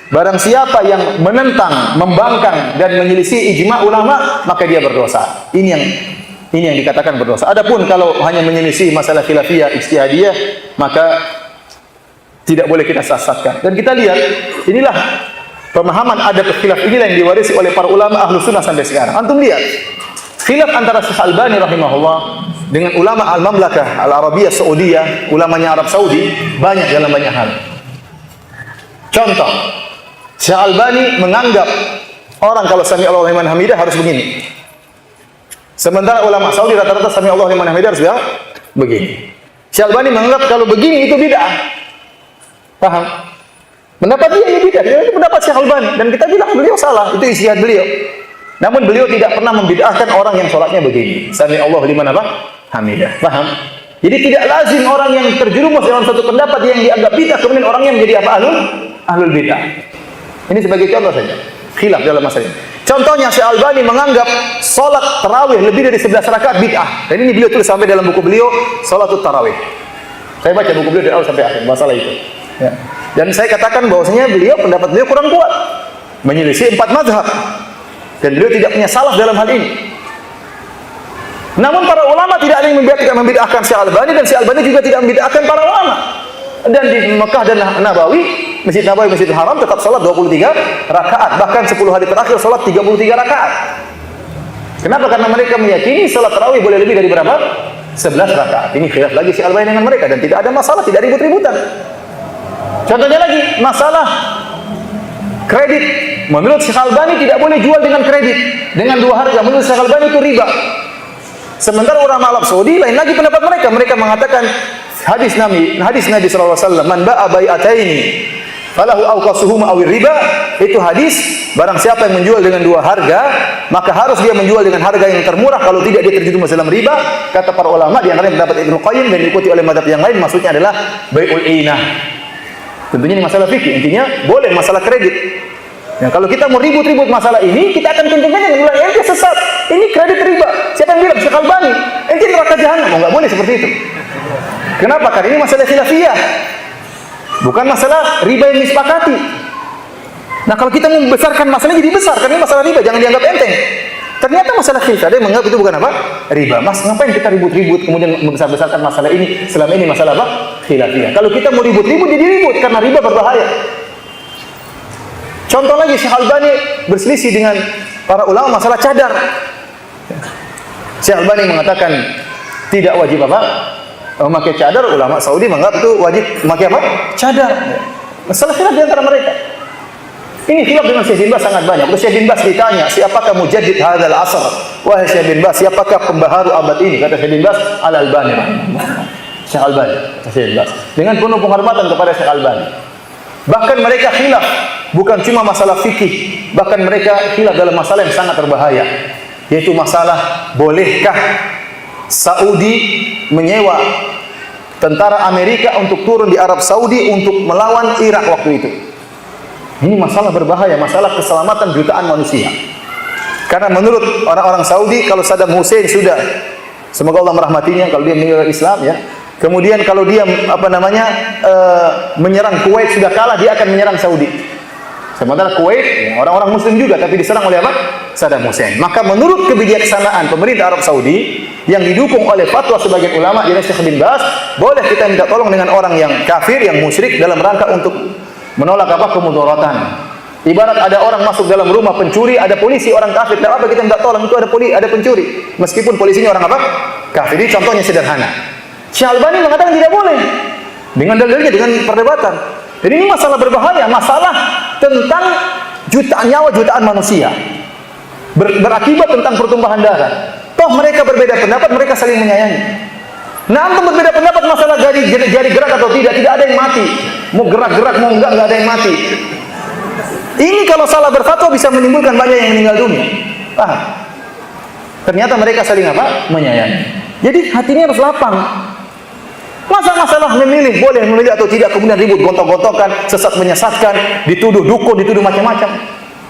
Barang siapa yang menentang, membangkang dan menyelisih ijma ulama, maka dia berdosa. Ini yang dikatakan berdosa. Adapun kalau hanya menyelisih masalah khilafiyah, ijtihadiyah, maka tidak boleh kita sesatkan. Dan kita lihat, inilah pemahaman adab khilaf inilah yang diwarisi oleh para ulama ahlu sunnah sampai sekarang. Antum lihat, khilaf antara Syekh Albani rahimahullah dengan ulama al-Mamlakah al-Arabiyah Saudiyah, ulamanya Arab Saudi, banyak dalam banyak hal. Contoh, Syekh Albani menganggap orang kalau sami Allahu liman hamidah harus begini. Sementara ulama Saudi rata-rata sami Allahu liman hamidah harus begini. Syekh Albani menganggap kalau begini itu bid'ah. Paham? Pendapat dia ini bid'ah. Itu pendapat Syekh Albani dan kita bilang beliau salah, itu ijtihad beliau. Namun beliau tidak pernah membid'ahkan orang yang sholatnya begini. Sami Allahu liman hamidah. Paham? Jadi tidak lazim orang yang terjerumus dalam satu pendapat yang dianggap bid'ah kemudian orangnya menjadi apa? Ahlul bid'ah. Ini sebagai contoh saja. Khilaf dalam masalah ini. Contohnya Syekh Albani menganggap salat tarawih lebih dari 11 rakaat bid'ah. Dan ini beliau tulis sampai dalam buku beliau Salatut Tarawih. Saya baca buku beliau dari awal sampai akhir masalah itu. Ya. Dan saya katakan bahwasanya pendapat beliau kurang kuat. Menyelisih 4 mazhab. Dan beliau tidak punya salah dalam hal ini. Namun para ulama tidak ada yang membid'ahkan Syekh Albani dan Syekh Albani juga tidak membid'ahkan para ulama. Dan di Mekah dan Nabawi, Masjid Nabawi, Masjidil Haram tetap salat 23 rakaat. Bahkan 10 hari terakhir salat 33 rakaat. Kenapa? Karena mereka meyakini salat tarawih boleh lebih dari berapa? 11 rakaat. Ini khilaf lagi Syekh Albani dengan mereka dan tidak ada masalah, tidak ribut-ributan. Contohnya lagi, masalah kredit. Menurut Syekh Albani tidak boleh jual dengan kredit, dengan 2 harga. Menurut Syekh Albani itu riba. Sementara ulama Arab Saudi lain lagi pendapat mereka. Mereka mengatakan hadis Nabi sallallahu alaihi wasallam, man ba'a bai'ataini falahu awqasuhuma aw riba, itu hadis barang siapa yang menjual dengan 2 harga, maka harus dia menjual dengan harga yang termurah, kalau tidak dia terjerumus dalam riba. Kata para ulama, di antaranya pendapat Ibnu Qayyim dan diikuti oleh mazhab yang lain, maksudnya adalah bai'ul inah. Tentunya ini masalah fikih, intinya boleh masalah kredit. Nah, kalau kita mau ribut-ribut masalah ini, kita akan kenceng-kenceng bilang ente sesat. Ini kredit riba. Siapa yang bilang? Syekh Albani. Ente neraka jahanam. Enggak boleh seperti itu. Kenapa? Karena ini masalah khilafiyah. Bukan masalah riba yang disepakati. Nah, kalau kita membesarkan masalahnya jadi besar, karena ini masalah riba, jangan dianggap enteng. Ternyata masalah khilaf, ada yang menganggap itu bukan apa? Riba. Mas, ngapain kita ribut-ribut kemudian membesar-besarkan masalah ini? Selama ini masalah apa? Khilafiyah. Kalau kita mau ribut-ribut jadi ribut karena riba berbahaya. Contoh lagi, Syekh Albani berselisih dengan para ulama masalah cadar. Syekh Albani mengatakan tidak wajib apa? Memakai cadar. Ulama Saudi menganggap itu wajib memakai apa? Cadar. Masalah khilaf di antara mereka. Ini khilaf dengan Syekh bin Baz sangat banyak. Kalau Syekh bin Baz ditanya, siapakah mujaddid hadzal asr? Wahai Syekh bin Baz, siapakah pembaharu abad ini? Kata Syekh bin Baz, Al-Albani. Syekh Albani, kata Syekh bin Baz. Dengan penuh penghormatan kepada Syekh Albani. Bahkan mereka khilaf bukan cuma masalah fikih, bahkan mereka khilaf dalam masalah yang sangat berbahaya, yaitu masalah bolehkah Saudi menyewa tentara Amerika untuk turun di Arab Saudi untuk melawan Irak waktu itu. Ini masalah berbahaya, masalah keselamatan jutaan manusia. Karena menurut orang-orang Saudi, kalau Saddam Hussein sudah, semoga Allah merahmatinya, kalau dia meninggal Islam ya, kemudian kalau dia menyerang Kuwait sudah kalah, dia akan menyerang Saudi. Sementara Kuwait orang-orang Muslim juga, tapi diserang oleh apa? Saddam Hussein. Maka menurut kebijaksanaan pemerintah Arab Saudi yang didukung oleh fatwa sebagian ulama, yaitu Syekh bin Baz, boleh kita minta tolong dengan orang yang kafir, yang musyrik dalam rangka untuk menolak apa? Kemudaratan. Ibarat ada orang masuk dalam rumah pencuri, ada polisi orang kafir, tidak apa kita minta tolong, itu ada pencuri, meskipun polisinya orang apa? Kafir. Ini contohnya sederhana. Syekh Albani mengatakan tidak boleh dengan dalilnya, dengan perdebatan. Jadi ini masalah berbahaya, masalah tentang jutaan nyawa, jutaan manusia, berakibat tentang pertumpahan darah. Toh mereka berbeda pendapat, mereka saling menyayangi. Nah, antum berbeda pendapat masalah jari gerak atau tidak ada yang mati. Mau gerak-gerak mau enggak ada yang mati. Ini kalau salah berfatwa bisa menimbulkan banyak yang meninggal dunia. Paham? Ternyata mereka saling apa? Menyayangi. Jadi hatinya harus lapang. Masa masalah memilih, boleh memilih atau tidak, kemudian ribut, gontok-gontokan, sesat menyesatkan, dituduh dukun, dituduh macam-macam.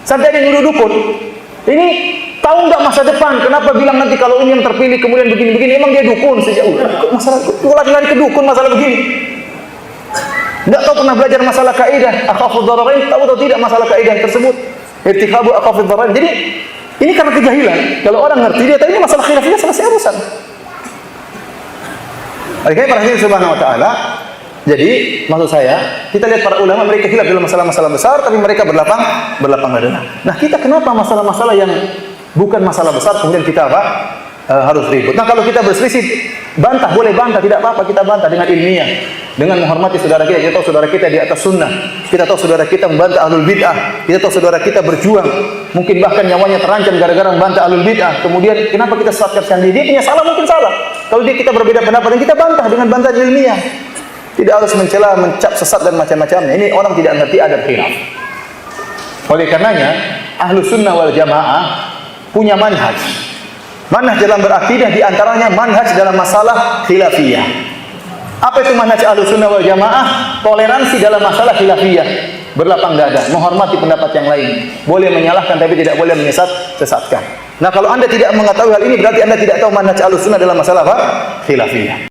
Sampai ada yang nuduh dukun. Ini tahu nggak masa depan? Kenapa bilang nanti kalau ini yang terpilih kemudian begini-begini? Emang dia dukun sejak masalah lari-lari ke dukun masalah begini. Tidak tahu pernah belajar masalah kaidah akhafud dhararain, tahu atau tidak masalah kaidah tersebut? Irtikabu akhafud dhararain. Jadi ini karena kejahilan. Kalau orang ngerti dia tahu ini masalah khilafiyah, selesai urusan. Oke, perhatian subhanahu wa ta'ala. Jadi maksud saya, kita lihat para ulama mereka khilaf dalam masalah-masalah besar, tapi mereka berlapang dada. Nah, kita kenapa masalah-masalah yang bukan masalah besar kemudian kita harus ribut? Nah, kalau kita berselisih, bantah, boleh bantah, tidak apa-apa, kita bantah dengan ilmiah, dengan menghormati saudara kita. Kita tahu saudara kita di atas sunnah, kita tahu saudara kita membantah ahlul bid'ah, kita tahu saudara kita berjuang, mungkin bahkan nyawanya terancam gara-gara membantah ahlul bid'ah. Kemudian kenapa kita sesatkan dia? Dia punya salah, mungkin salah. Kalau dia kita berbeda pendapat, dan kita bantah dengan bantahan ilmiah. Tidak harus mencela, mencap sesat dan macam-macamnya. Ini orang tidak mengerti adab khilaf. Oleh karenanya, ahlu sunnah wal jamaah punya manhaj. Manhaj dalam berakidah diantaranya manhaj dalam masalah khilafiyah. Apa itu manhaj ahlu sunnah wal jamaah? Toleransi dalam masalah khilafiyah. Berlapang dada, menghormati pendapat yang lain. Boleh menyalahkan tapi tidak boleh menyesatkan. Nah, kalau anda tidak mengetahui hal ini, berarti anda tidak tahu manhaj ahlu sunnah dalam masalah apa? Khilafiyah.